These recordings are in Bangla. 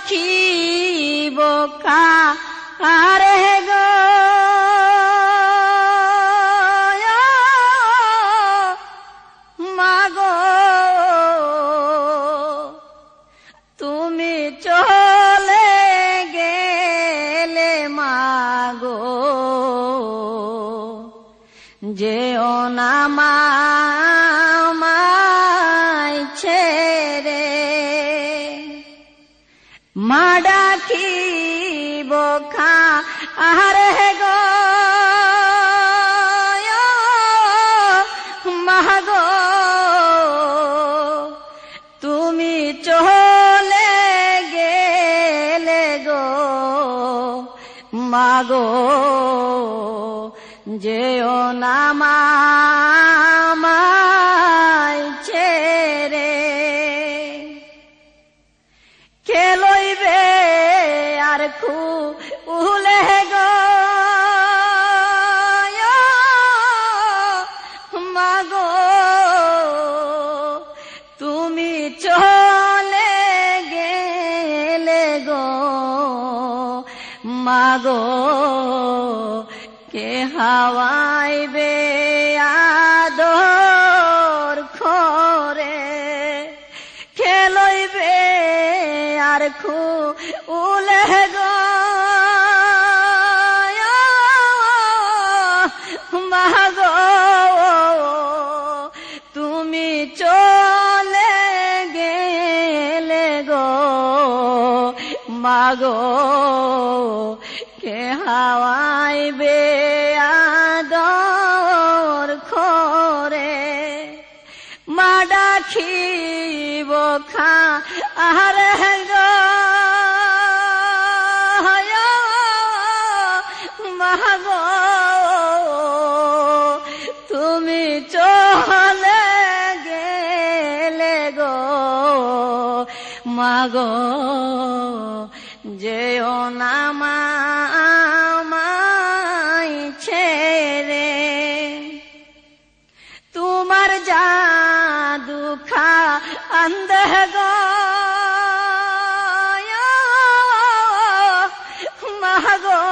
ডাকিব কারে গো মাগো তুমি চলে গেলে মাগো যেও না আমায় ছেড়ে মা ডাকিব কারে গো মাগো তুমি চলে গেলে গো মাগো যেও না আমায় ছেড়ে কে লইবে আর কুলে গো মাগো তুমি চলে গেলে গো মাগো কে হাওয়াইবে আদর করে কে লইবে আর কুলে গো মাগো তুমি চলে গেলে গো মাগো কে হাওয়াইবে আদর করে মা ডাকিব কারে গো মাগো তুমি চলে গেলে গো মাগো যেও না আমায় ছেড়ে তোমার জাদু খান্দে গো মাগো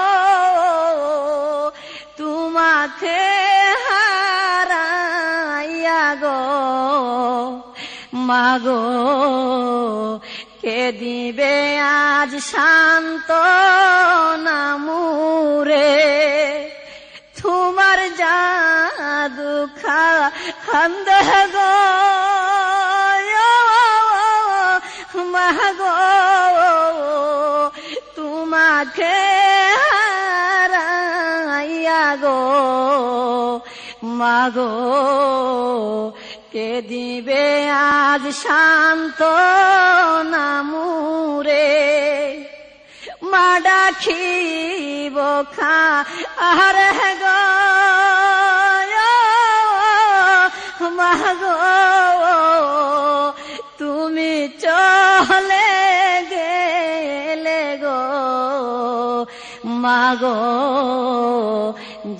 তোমাকে হারাইয়া গো মাগো কে দিবে আজ শান্ত নামুরে তোমার জাদু খান্দে গো মাগো তোমাকে হারাইয়া গো মাগো কে দিবে আজ শান্ত নামুরে মা ডাকিব কারে গো মাগো তুমি চলে গেলে গো মাগো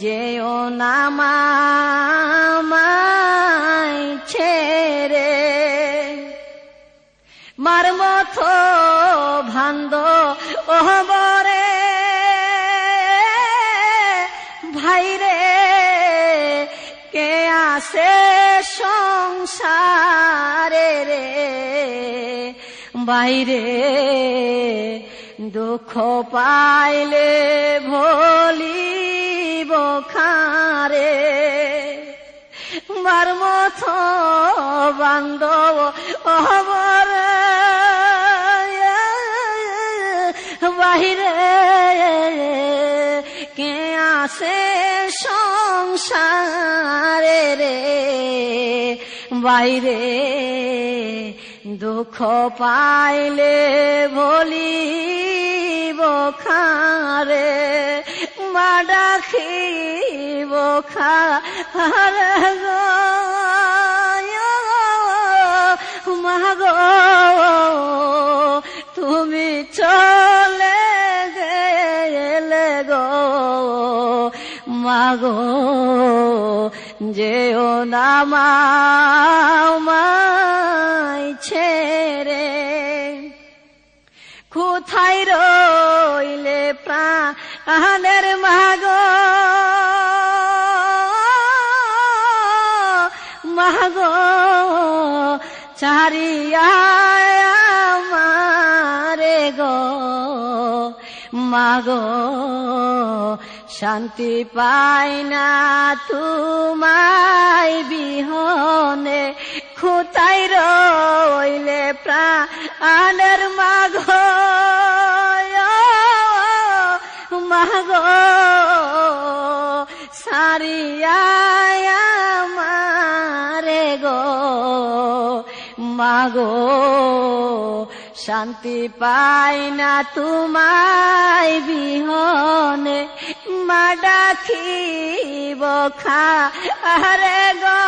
যেও না আমায় ছেড়ে মার মতো ভান্দ ওহবরে ভাইরে কে আসে সংসারে রে বাইরে দুঃখ পাইলে ভুলিব কারে মার মতো বান্ধব অবর বাহিরে কে আসে সংসারে রে বাইরে দুঃখ পাইলে ভুলিব কারে মা ডাকিব কারে গো মাগো তুমি চলে গেলে গো মাগো যেও না আমায় ছেড়ে কোথায় রইলে প্রাণের মাগো মাগো চারিয়া আমারে গো মাগো শান্তি পাই না তোমায় বিহনে কোথায় রইলে প্রাণের মাগো মাগো সারিয়া আমারে গো মাগো শান্তি পাই না তোমায় বিহনে মা ডাকিব খারে গো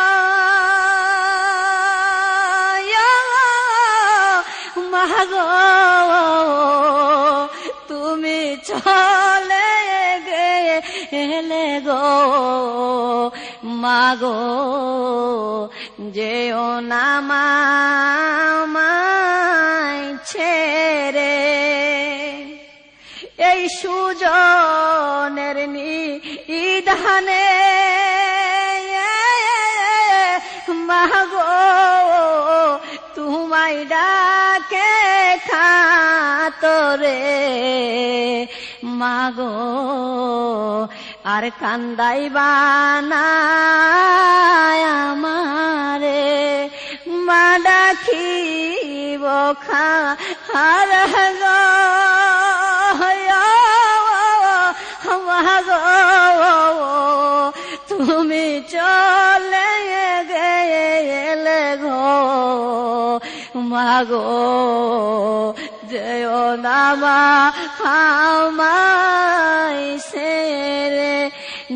মাগো তুমি চলে গেলে গো মাগো যেও না আমায় ছেড়ে এই সুজনের নিধানে মাগো তোমায় ডাকে খাতরে মাগো আর কান্দাইবা না আমারে মা ডাকিব খার গো মাগো তুমি চলে গেলে গো মাগো যেও না আমায় ছেড়ে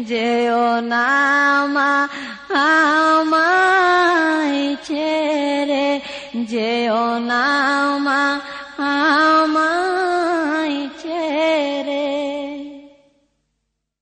যেও না আমায় ছেড়ে যেও না